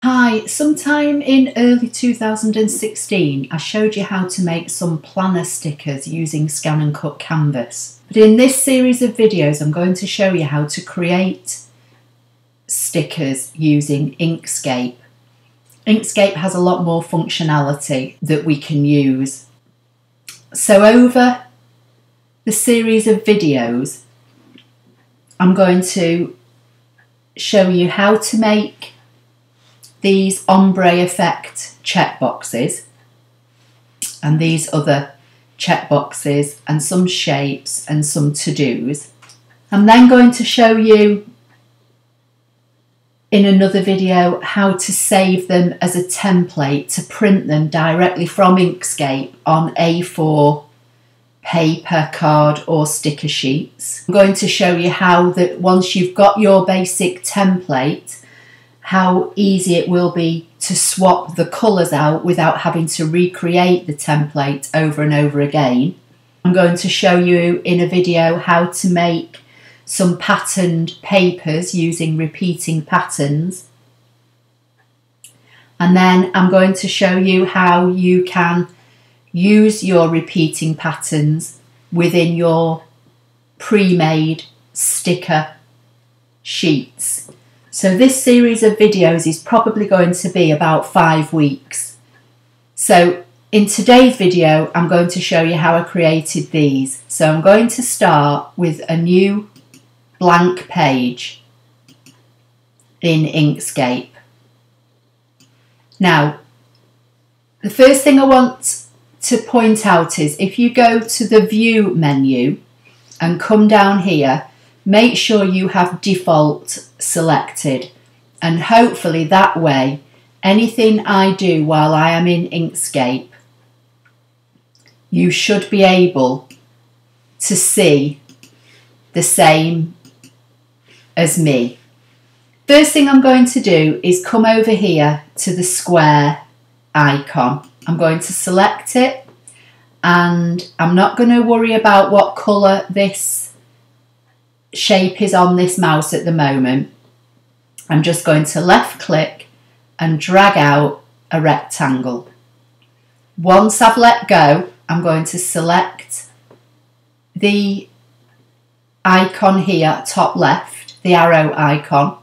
Hi, sometime in early 2016 I showed you how to make some planner stickers using ScanNCut canvas. But in this series of videos I'm going to show you how to create stickers using Inkscape. Inkscape has a lot more functionality that we can use. So over the series of videos I'm going to show you how to make these ombre effect checkboxes and these other checkboxes and some shapes and some to-dos. I'm then going to show you in another video how to save them as a template to print them directly from Inkscape on A4 paper, card or sticker sheets. I'm going to show you how that once you've got your basic template, how easy it will be to swap the colours out without having to recreate the template over and over again. I'm going to show you in a video how to make some patterned papers using repeating patterns. And then I'm going to show you how you can use your repeating patterns within your pre-made sticker sheets. So this series of videos is probably going to be about 5 weeks. So in today's video, I'm going to show you how I created these. So I'm going to start with a new blank page in Inkscape. Now, the first thing I want to point out is if you go to the View menu and come down here, make sure you have default selected, and hopefully that way anything I do while I am in Inkscape you should be able to see the same as me. First thing I'm going to do is come over here to the square icon. I'm going to select it and I'm not going to worry about what colour this shape is on this mouse at the moment. I'm just going to left click and drag out a rectangle. Once I've let go, I'm going to select the icon here, top left, the arrow icon,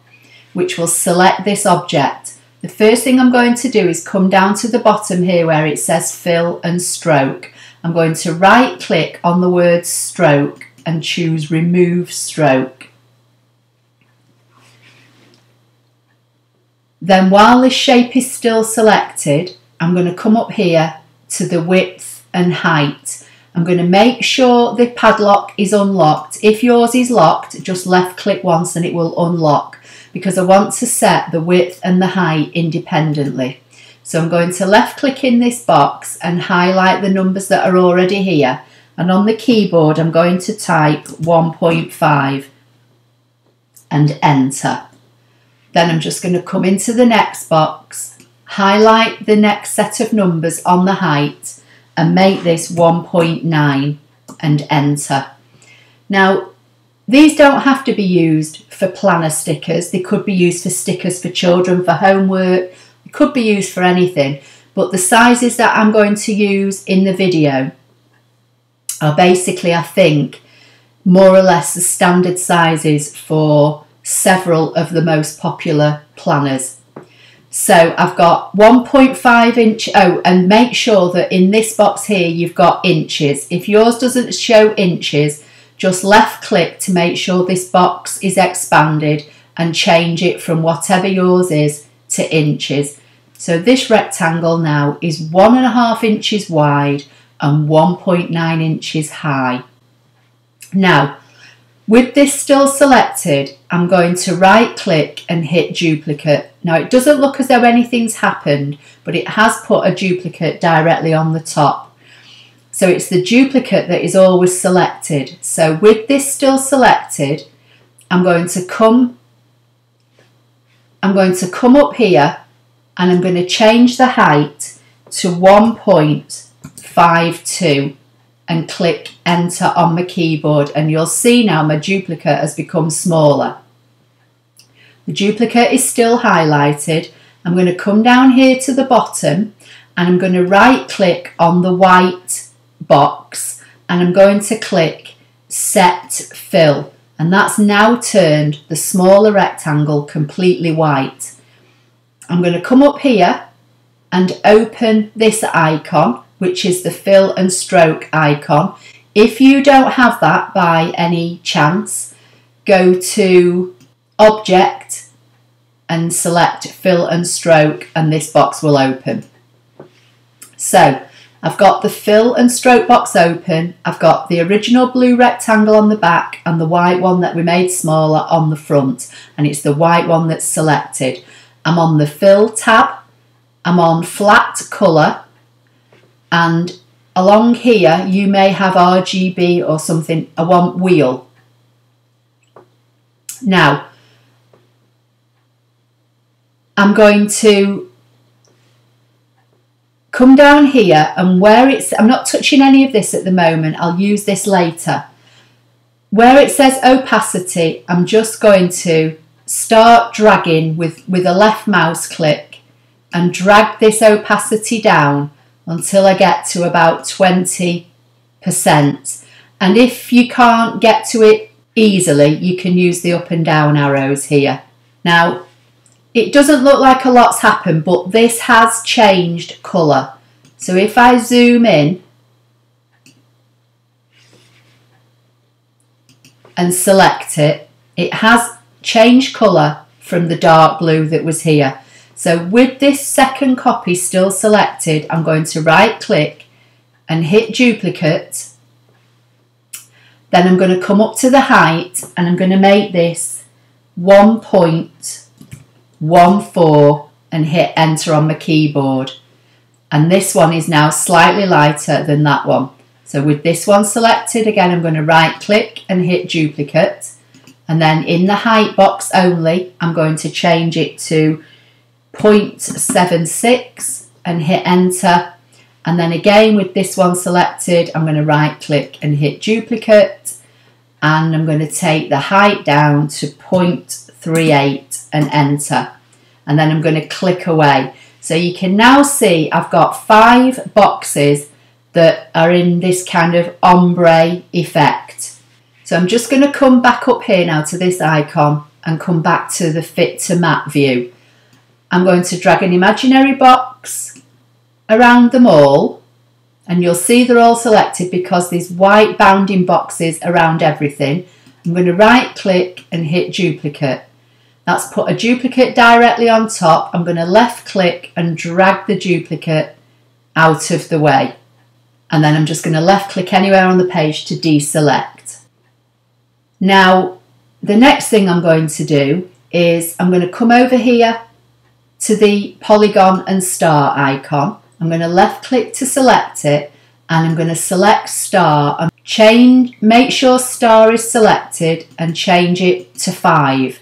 which will select this object. The first thing I'm going to do is come down to the bottom here where it says fill and stroke. I'm going to right click on the word stroke and choose remove stroke. Then while this shape is still selected, I'm going to come up here to the width and height. I'm going to make sure the padlock is unlocked. If yours is locked, just left click once and it will unlock, because I want to set the width and the height independently. So I'm going to left click in this box and highlight the numbers that are already here. And on the keyboard, I'm going to type 1.5 and enter. Then I'm just going to come into the next box, highlight the next set of numbers on the height and make this 1.9 and enter. Now, these don't have to be used for planner stickers. They could be used for stickers for children, for homework. They could be used for anything. But the sizes that I'm going to use in the video are basically, I think, more or less the standard sizes for several of the most popular planners. So I've got 1.5 inch, and make sure that in this box here you've got inches. If yours doesn't show inches, just left click to make sure this box is expanded and change it from whatever yours is to inches. So this rectangle now is 1.5 inches wide and 1.9 inches high. Now, with this still selected, I'm going to right click and hit duplicate. Now it doesn't look as though anything's happened, but it has put a duplicate directly on the top. So it's the duplicate that is always selected. So with this still selected, I'm going to come up here and I'm going to change the height to 1.52 and click enter on my keyboard, and you'll see now my duplicate has become smaller. The duplicate is still highlighted I'm going to come down here to the bottom and I'm going to right click on the white box and I'm going to click Set Fill, and that's now turned the smaller rectangle completely white. I'm going to come up here and open this icon, which is the fill and stroke icon. If you don't have that by any chance, go to Object and select Fill and Stroke and this box will open. So I've got the fill and stroke box open, I've got the original blue rectangle on the back and the white one that we made smaller on the front, and it's the white one that's selected. I'm on the Fill tab, I'm on Flat Colour, and along here you may have RGB or something. I want Wheel. Now I'm going to come down here, and where it's, I'm not touching any of this at the moment, I'll use this later. Where it says opacity, I'm just going to start dragging with a left mouse click and drag this opacity down until I get to about 20%. And if you can't get to it easily, you can use the up and down arrows here. Now, it doesn't look like a lot's happened, but this has changed colour. So if I zoom in and select it, it has changed colour from the dark blue that was here. So with this second copy still selected, I'm going to right click and hit duplicate. Then I'm going to come up to the height and I'm going to make this 1.14 and hit enter on my keyboard. And this one is now slightly lighter than that one. So with this one selected, again, I'm going to right click and hit duplicate. And then in the height box only, I'm going to change it to 0.76 and hit enter. And then again with this one selected, I'm going to right click and hit duplicate, and I'm going to take the height down to 0.38 and enter, and then I'm going to click away. So you can now see I've got 5 boxes that are in this kind of ombre effect. So I'm just going to come back up here now to this icon and come back to the fit to map view. I'm going to drag an imaginary box around them all, and you'll see they're all selected because there's white bounding boxes around everything. I'm going to right click and hit duplicate. That's put a duplicate directly on top. I'm going to left click and drag the duplicate out of the way, and then I'm just going to left click anywhere on the page to deselect. Now the next thing I'm going to do is I'm going to come over here to the polygon and star icon. I'm going to left click to select it, and I'm going to select star and make sure star is selected and change it to 5.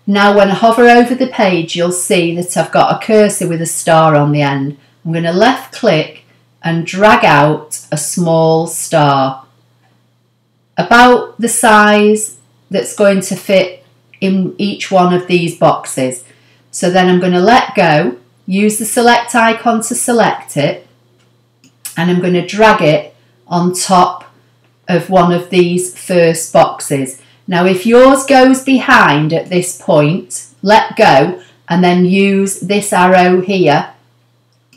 Now when I hover over the page, you'll see that I've got a cursor with a star on the end. I'm going to left click and drag out a small star about the size that's going to fit in each one of these boxes. So then I'm going to let go, use the select icon to select it, and I'm going to drag it on top of one of these first boxes. Now if yours goes behind at this point, let go and then use this arrow here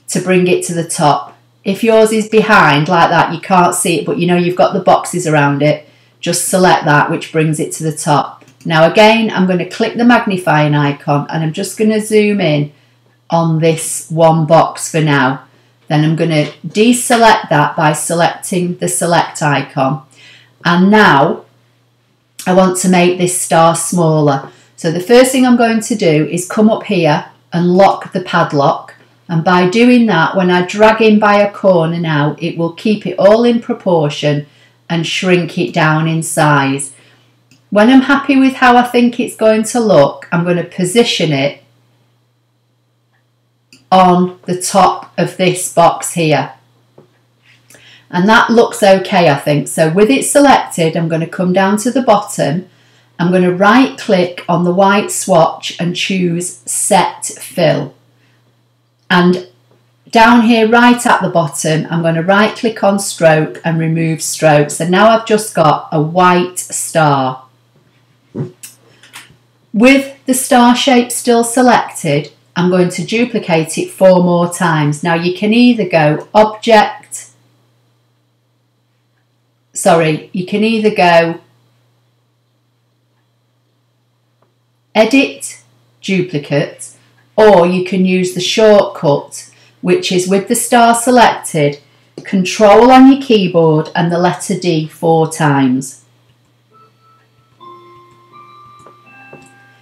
to bring it to the top. If yours is behind like that, you can't see it, but you know you've got the boxes around it, just select that, which brings it to the top. Now again, I'm going to click the magnifying icon and I'm just going to zoom in on this one box for now. Then I'm going to deselect that by selecting the select icon. And now I want to make this star smaller. So the first thing I'm going to do is come up here and lock the padlock. And by doing that, when I drag in by a corner now, it will keep it all in proportion and shrink it down in size. When I'm happy with how I think it's going to look, I'm going to position it on the top of this box here. And that looks okay, I think. So with it selected, I'm going to come down to the bottom I'm going to right click on the white swatch and choose Set Fill. And down here right at the bottom, I'm going to right click on Stroke and remove Stroke. So now I've just got a white star. With the star shape still selected, I'm going to duplicate it 4 more times. Now you can either go Edit, Duplicate, or you can use the shortcut, which is with the star selected, Control on your keyboard and the letter D 4 times.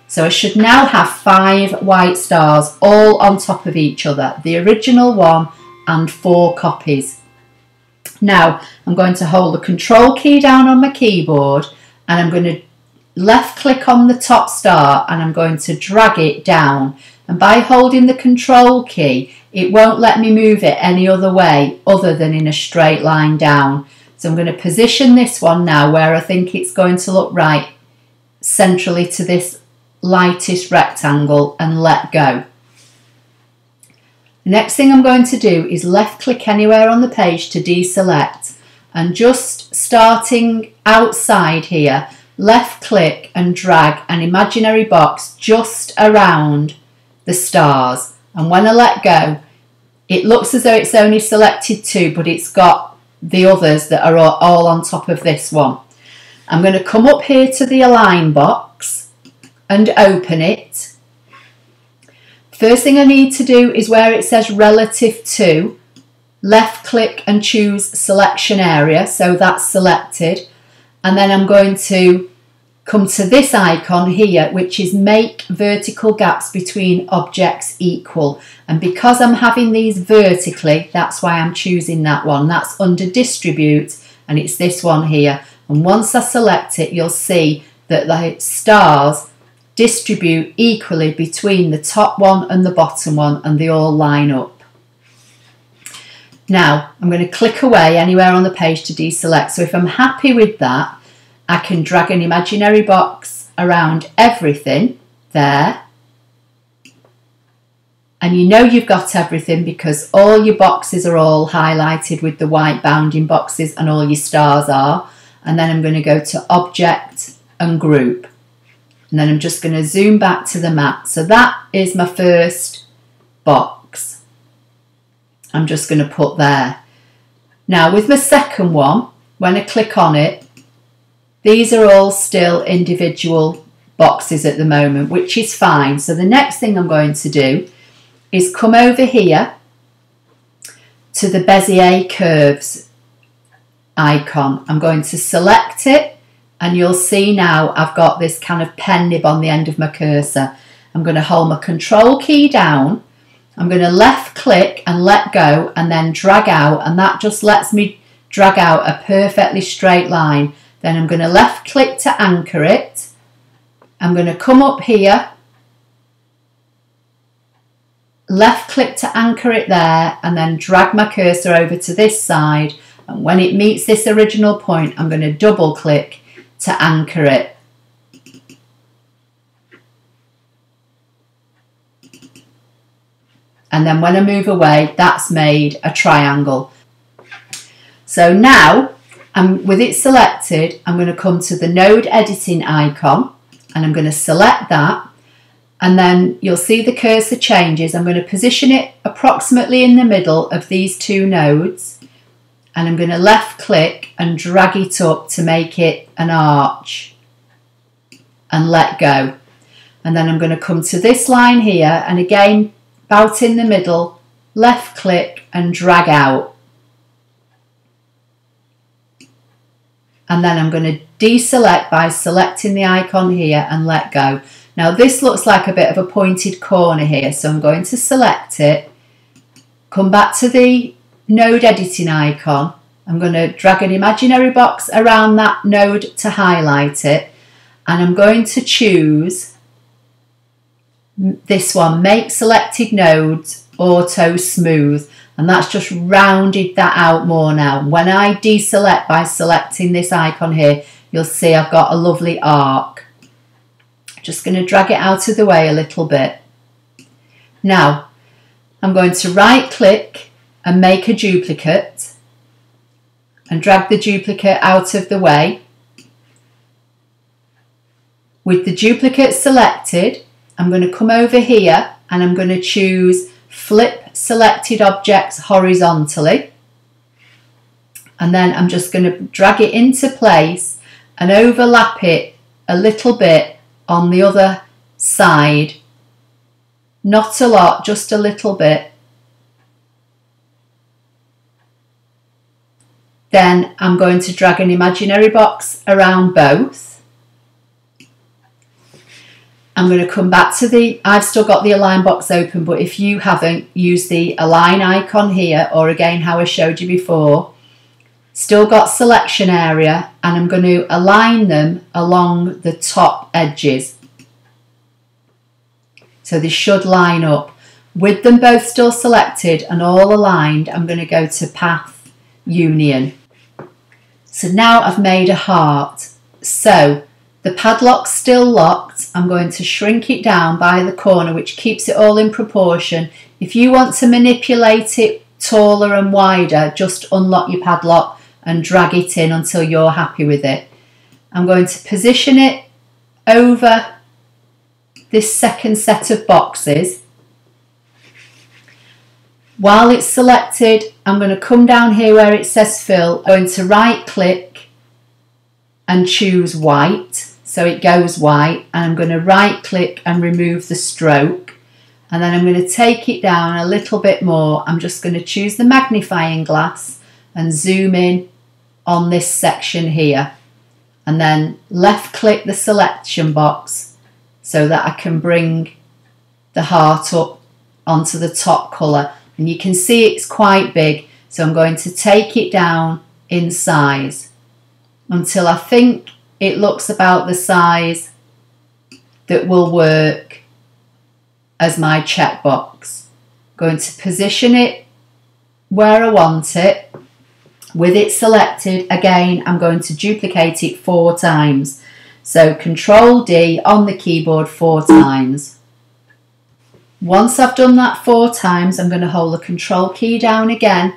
So I should now have 5 white stars all on top of each other, the original one and 4 copies. Now I'm going to hold the Control key down on my keyboard and I'm going to left click on the top star and I'm going to drag it down. And by holding the Control key, it won't let me move it any other way other than in a straight line down. So I'm going to position this one now where I think it's going to look right centrally to this lightest rectangle and let go. The next thing I'm going to do is left click anywhere on the page to deselect, and just starting outside here, left click and drag an imaginary box just around the stars, and when I let go it looks as though it's only selected 2, but it's got the others that are all on top of this one. I'm going to come up here to the Align box and open it. First thing I need to do is where it says Relative to, left click and choose Selection Area, so that's selected, and then I'm going to come to this icon here, which is Make Vertical Gaps Between Objects Equal, and because I'm having these vertically, that's why I'm choosing that one. That's under Distribute and it's this one here, and once I select it you'll see that the stars distribute equally between the top one and the bottom one, and they all line up. Now I'm going to click away anywhere on the page to deselect. So if I'm happy with that, I can drag an imaginary box around everything there, and you know you've got everything because all your boxes are all highlighted with the white bounding boxes and all your stars are. And then I'm going to go to Object and Group, and then I'm just going to zoom back to the map. So that is my first box. I'm just going to put there. Now with my second one, when I click on it, these are all still individual boxes at the moment, which is fine. So the next thing I'm going to do is come over here to the Bezier Curves icon. I'm going to select it, and you'll see now I've got this kind of pen nib on the end of my cursor. I'm going to hold my Control key down, I'm going to left click and let go and then drag out, and that just lets me drag out a perfectly straight line. Then I'm going to left click to anchor it. I'm going to come up here, left click to anchor it there, and then drag my cursor over to this side, and when it meets this original point I'm going to double click to anchor it. And then when I move away, that's made a triangle. So now, with it selected, I'm going to come to the node editing icon and I'm going to select that, and then you'll see the cursor changes. I'm going to position it approximately in the middle of these 2 nodes, and I'm going to left click and drag it up to make it an arch and let go. And then I'm going to come to this line here, and again about in the middle, left click and drag out. And then I'm going to deselect by selecting the icon here and let go. Now this looks like a bit of a pointed corner here, so I'm going to select it, come back to the node editing icon, I'm going to drag an imaginary box around that node to highlight it, and I'm going to choose this one, Make Selected Nodes Auto Smooth, and that's just rounded that out more now. When I deselect by selecting this icon here, you'll see I've got a lovely arc. Just going to drag it out of the way a little bit. Now, I'm going to right click and make a duplicate and drag the duplicate out of the way. With the duplicate selected, I'm going to come over here and I'm going to choose Flip Selected Objects Horizontally. And then I'm just going to drag it into place and overlap it a little bit on the other side. Not a lot, just a little bit. Then I'm going to drag an imaginary box around both. I'm going to come back to I've still got the align box open, but if you haven't, use the align icon here, or again how I showed you before. Still got selection area, and I'm going to align them along the top edges. So they should line up. With them both still selected and all aligned, I'm going to go to Path Union. So now I've made a heart. So the padlock's still locked. I'm going to shrink it down by the corner, which keeps it all in proportion. If you want to manipulate it taller and wider, just unlock your padlock and drag it in until you're happy with it. I'm going to position it over this second set of boxes. While it's selected, I'm going to come down here where it says fill. I'm going to right click and choose white, so it goes white, and I'm going to right click and remove the stroke, and then I'm going to take it down a little bit more. I'm just going to choose the magnifying glass and zoom in on this section here, and then left click the selection box so that I can bring the heart up onto the top colour. And you can see it's quite big, so I'm going to take it down in size until I think it looks about the size that will work as my checkbox. I'm going to position it where I want it. With it selected, again, I'm going to duplicate it 4 times. So Control D on the keyboard 4 times. Once I've done that 4 times, I'm going to hold the Control key down again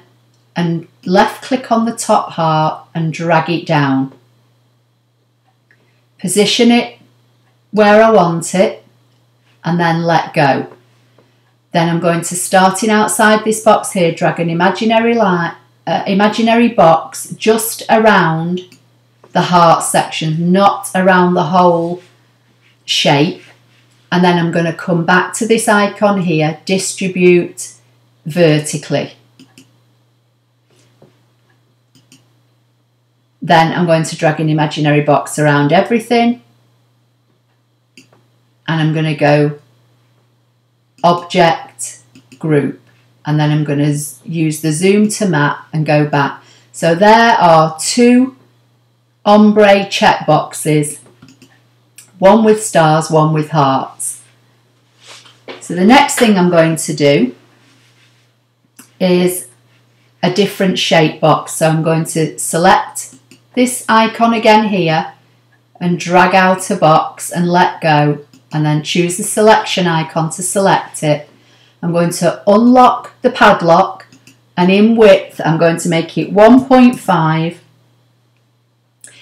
and left click on the top heart and drag it down. Position it where I want it and then let go. Then I'm going to, starting outside this box here, drag an imaginary box just around the heart section, not around the whole shape. And then I'm going to come back to this icon here, distribute vertically. Then I'm going to drag an imaginary box around everything. And I'm going to go Object, Group. And then I'm going to use the zoom to map and go back. So there are 2 ombre checkboxes. One with stars, one with hearts. So the next thing I'm going to do is a different shape box. So I'm going to select this icon again here and drag out a box and let go, and then choose the selection icon to select it. I'm going to unlock the padlock, and in width I'm going to make it 1.5.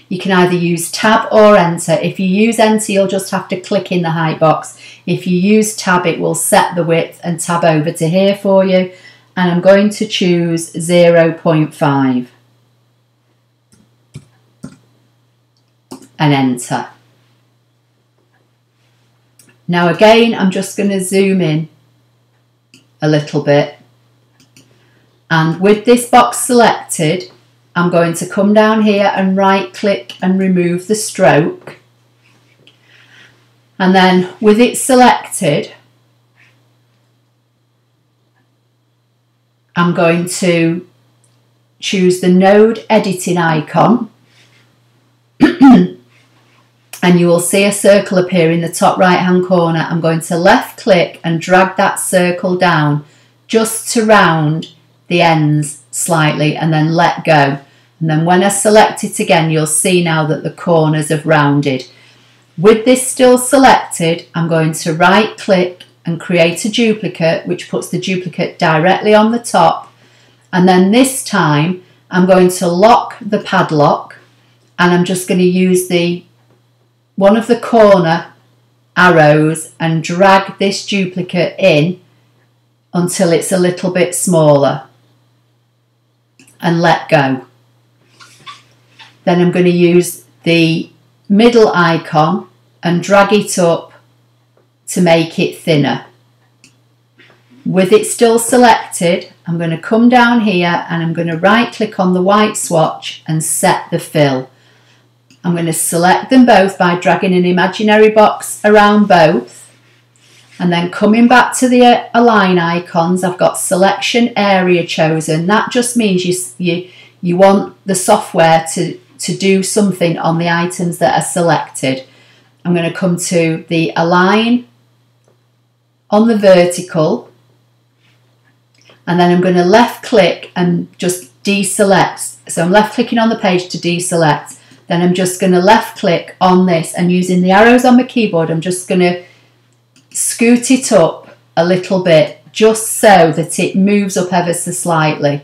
You can either use Tab or Enter. If you use Enter, you'll just have to click in the height box. If you use Tab, it will set the width and tab over to here for you. And I'm going to choose 0.5. And Enter. Now again, I'm just going to zoom in a little bit. And with this box selected, I'm going to come down here and right click and remove the stroke. And then with it selected, I'm going to choose the node editing icon. And you will see a circle appear in the top right hand corner. I'm going to left click and drag that circle down just to round the ends slightly and then let go. And then when I select it again, you'll see now that the corners have rounded. With this still selected, I'm going to right click and create a duplicate, which puts the duplicate directly on the top. And then this time I'm going to lock the padlock, and I'm just going to use one of the corner arrows and drag this duplicate in until it's a little bit smaller and let go. Then I'm going to use the middle icon and drag it up to make it thinner. With it still selected, I'm going to come down here and I'm going to right click on the white swatch and set the fill. I'm going to select them both by dragging an imaginary box around both, and then coming back to the align icons, I've got selection area chosen. That just means you want the software to do something on the items that are selected. I'm going to come to the align on the vertical, and then I'm going to left click and just deselect. So I'm left clicking on the page to deselect. Then I'm just going to left click on this, and using the arrows on my keyboard, I'm just going to scoot it up a little bit just so that it moves up ever so slightly.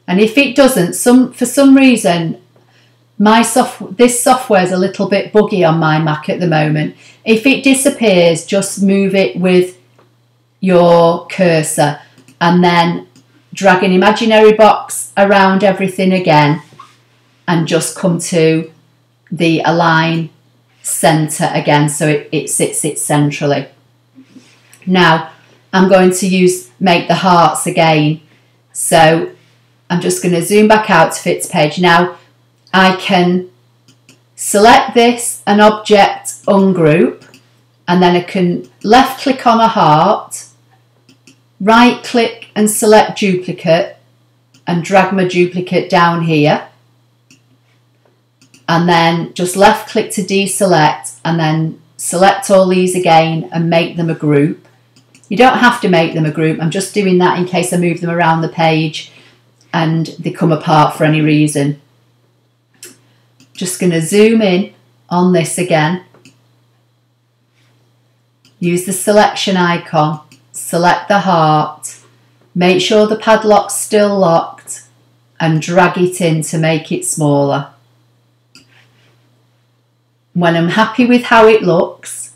And if it doesn't, for some reason, this software is a little bit buggy on my Mac at the moment. If it disappears, just move it with your cursor and then drag an imaginary box around everything again and just come to the align center again so it sits it centrally. Now I'm going to make the hearts again, so I'm just going to zoom back out to fit page. Now I can select this, an object, ungroup, and then I can left click on a heart, right click and select duplicate and drag my duplicate down here, and then just left click to deselect and then select all these again and make them a group. You don't have to make them a group, I'm just doing that in case I move them around the page and they come apart for any reason. Just going to zoom in on this again, use the selection icon, select the heart, make sure the padlock's still locked and drag it in to make it smaller. When I'm happy with how it looks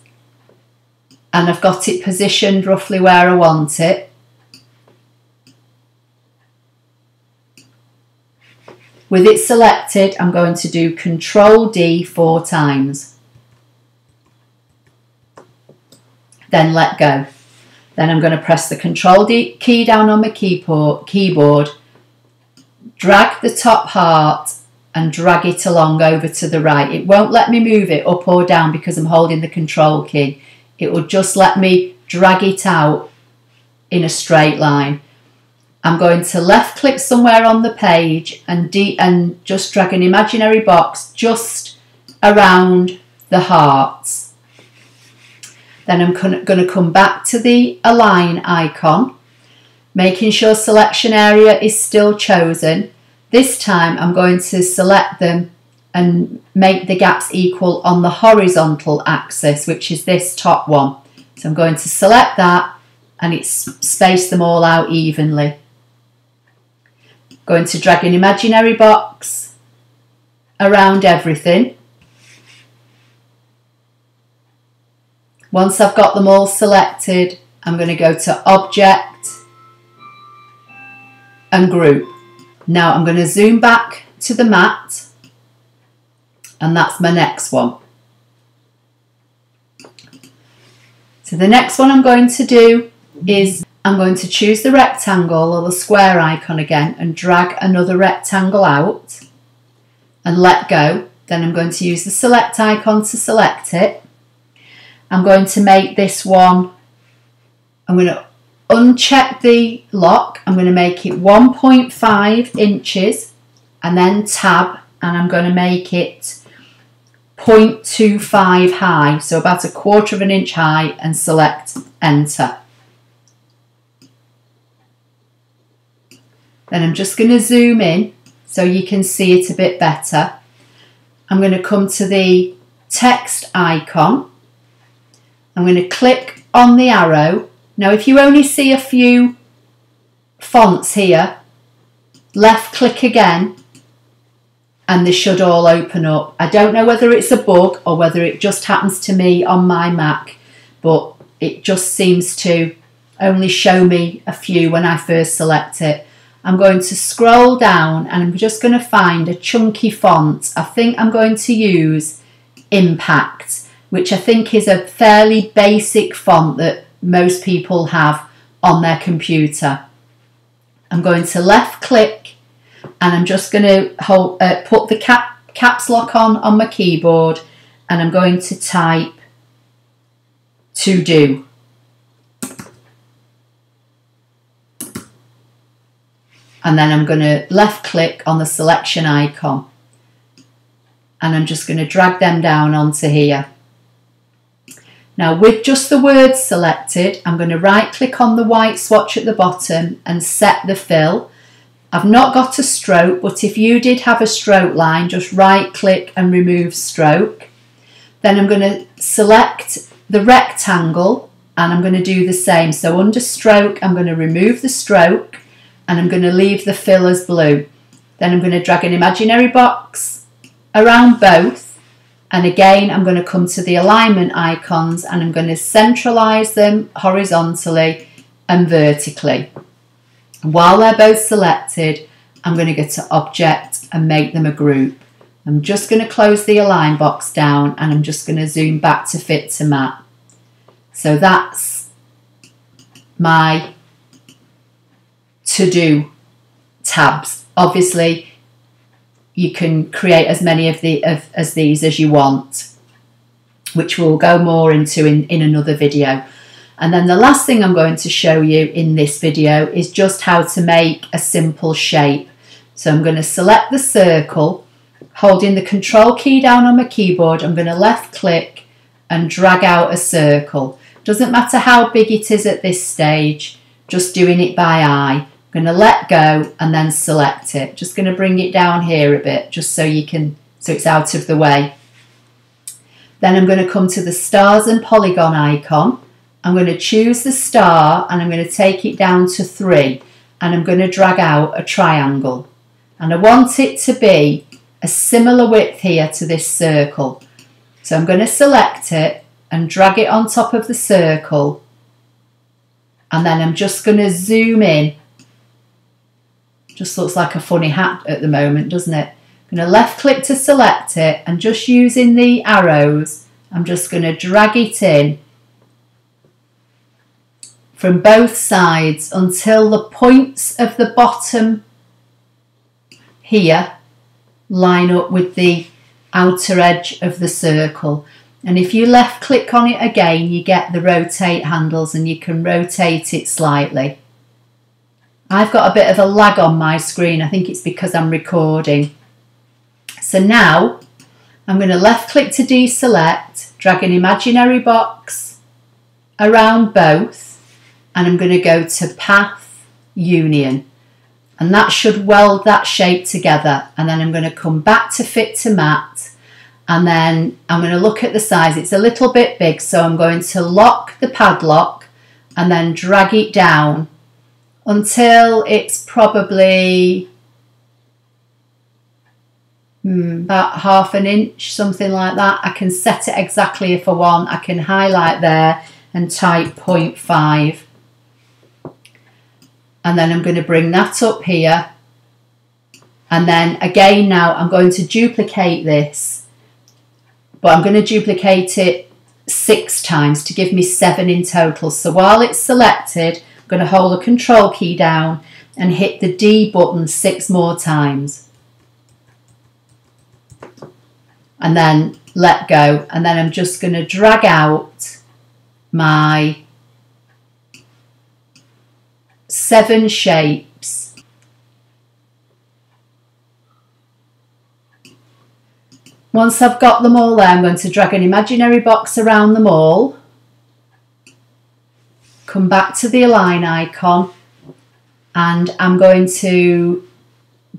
and I've got it positioned roughly where I want it, with it selected, I'm going to do Control D 4 times. Then let go. Then I'm going to press the Control D key down on my keyboard, drag the top heart and drag it along over to the right. It won't let me move it up or down because I'm holding the Control key. It will just let me drag it out in a straight line. I'm going to left click somewhere on the page and just drag an imaginary box just around the hearts. Then I'm going to come back to the align icon, making sure selection area is still chosen. This time I'm going to select them and make the gaps equal on the horizontal axis, which is this top one. So I'm going to select that and it's spaced them all out evenly. Going to drag an imaginary box around everything. Once I've got them all selected, I'm going to go to Object and Group. Now I'm going to zoom back to the mat, and that's my next one. So the next one I'm going to do is I'm going to choose the rectangle or the square icon again and drag another rectangle out and let go. Then I'm going to use the select icon to select it. I'm going to make this one, I'm going to uncheck the lock, I'm going to make it 1.5 inches and then tab, and I'm going to make it 0.25 high, so about 1/4 inch high, and select enter. Then I'm just going to zoom in so you can see it a bit better. I'm going to come to the text icon. I'm going to click on the arrow. Now if you only see a few fonts here, left click again and they should all open up. I don't know whether it's a bug or whether it just happens to me on my Mac, but it just seems to only show me a few when I first select it. I'm going to scroll down and I'm just going to find a chunky font. I think I'm going to use Impact, which I think is a fairly basic font that most people have on their computer. I'm going to left click and I'm just going to put the caps lock on my keyboard, and I'm going to type to do. And then I'm going to left click on the selection icon and I'm just going to drag them down onto here. Now with just the words selected, I'm going to right click on the white swatch at the bottom and set the fill. I've not got a stroke, but if you did have a stroke line, just right click and remove stroke. Then I'm going to select the rectangle and I'm going to do the same. So under stroke, I'm going to remove the stroke and I'm going to leave the fill as blue. Then I'm going to drag an imaginary box around both, and again I'm going to come to the alignment icons and I'm going to centralize them horizontally and vertically. While they're both selected, I'm going to go to Object and make them a group. I'm just going to close the align box down and I'm just going to zoom back to fit to map. So that's my to-do tabs. Obviously you can create as many of these as you want, which we'll go more into in another video. And then the last thing I'm going to show you in this video is just how to make a simple shape. So I'm going to select the circle, holding the control key down on my keyboard. I'm going to left click and drag out a circle. Doesn't matter how big it is at this stage, just doing it by eye. I'm going to let go and then select it. Just going to bring it down here a bit just so it's out of the way. Then I'm going to come to the stars and polygon icon. I'm going to choose the star and I'm going to take it down to 3 and I'm going to drag out a triangle. And I want it to be a similar width here to this circle. So I'm going to select it and drag it on top of the circle, and then I'm just going to zoom in. Just looks like a funny hat at the moment, doesn't it? I'm going to left click to select it and just using the arrows, I'm just going to drag it in from both sides until the points of the bottom here line up with the outer edge of the circle. And if you left click on it again, you get the rotate handles and you can rotate it slightly. I've got a bit of a lag on my screen. I think it's because I'm recording. So now I'm going to left click to deselect, drag an imaginary box around both, and I'm going to go to Path Union. And that should weld that shape together. And then I'm going to come back to Fit to Matte. And then I'm going to look at the size. It's a little bit big, so I'm going to lock the padlock and then drag it down until it's probably about 1/2 inch, something like that. I can set it exactly if I want. I can highlight there and type 0.5. And then I'm going to bring that up here. And then again now I'm going to duplicate this, but I'm going to duplicate it 6 times to give me 7 in total. So while it's selected, I'm going to hold the control key down and hit the D button 6 more times. And then let go. And then I'm just going to drag out my 7 shapes. Once I've got them all there, I'm going to drag an imaginary box around them all, come back to the align icon, and I'm going to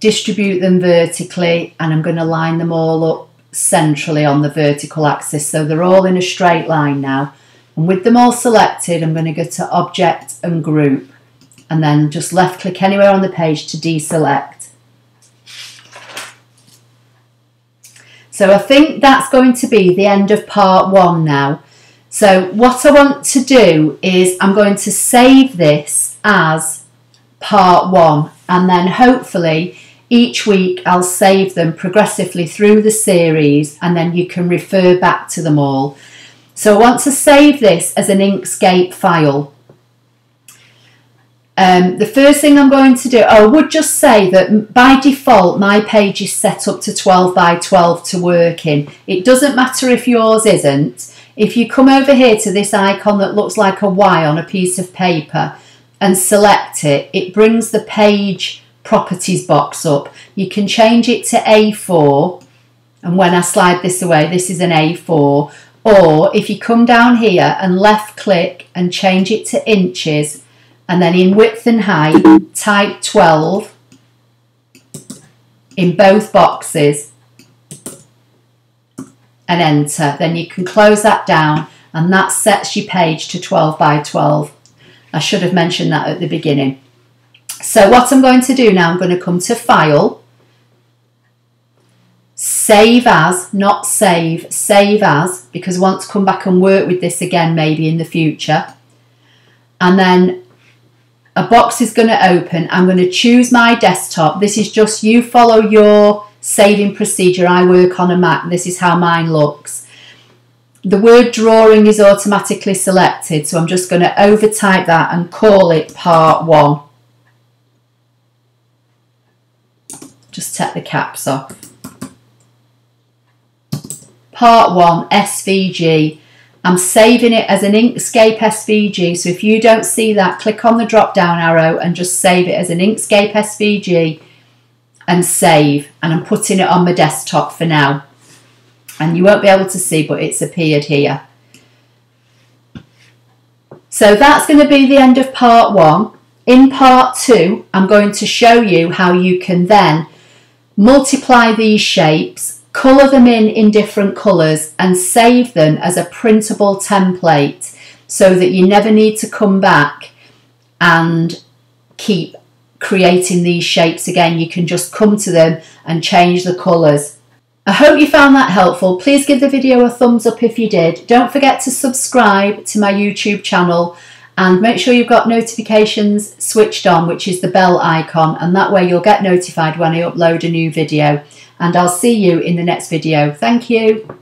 distribute them vertically, and I'm going to line them all up centrally on the vertical axis, so they're all in a straight line now. And with them all selected, I'm going to go to Object and Group, and then just left click anywhere on the page to deselect. So I think that's going to be the end of part 1 now. So what I want to do is I'm going to save this as part 1, and then hopefully each week I'll save them progressively through the series, and then you can refer back to them all. So I want to save this as an Inkscape file. The first thing I'm going to do, I would just say that by default my page is set up to 12 by 12 to work in. It doesn't matter if yours isn't. If you come over here to this icon that looks like a Y on a piece of paper and select it, it brings the page properties box up. You can change it to A4, and when I slide this away, this is an A4. Or if you come down here and left click and change it to inches, and then in width and height type 12 in both boxes and enter, then you can close that down, and that sets your page to 12 by 12. I should have mentioned that at the beginning. So what I'm going to do now, I'm going to come to File, Save As, not Save, Save As, because I want to come back and work with this again maybe in the future. And then a box is going to open. I'm going to choose my desktop. This is just, you follow your saving procedure. I work on a Mac. This is how mine looks. The word drawing is automatically selected, so I'm just going to overtype that and call it part 1. Just take the caps off. Part 1, SVG. I'm saving it as an Inkscape SVG, so if you don't see that, click on the drop down arrow and just save it as an Inkscape SVG and save. And I'm putting it on my desktop for now. And you won't be able to see, but it's appeared here. So that's going to be the end of part 1. In part 2, I'm going to show you how you can then multiply these shapes, colour them in different colours, and save them as a printable template so that you never need to come back and keep creating these shapes again. You can just come to them and change the colours. I hope you found that helpful. Please give the video a thumbs up if you did. Don't forget to subscribe to my YouTube channel, and make sure you've got notifications switched on, which is the bell icon, and that way you'll get notified when I upload a new video. And I'll see you in the next video. Thank you.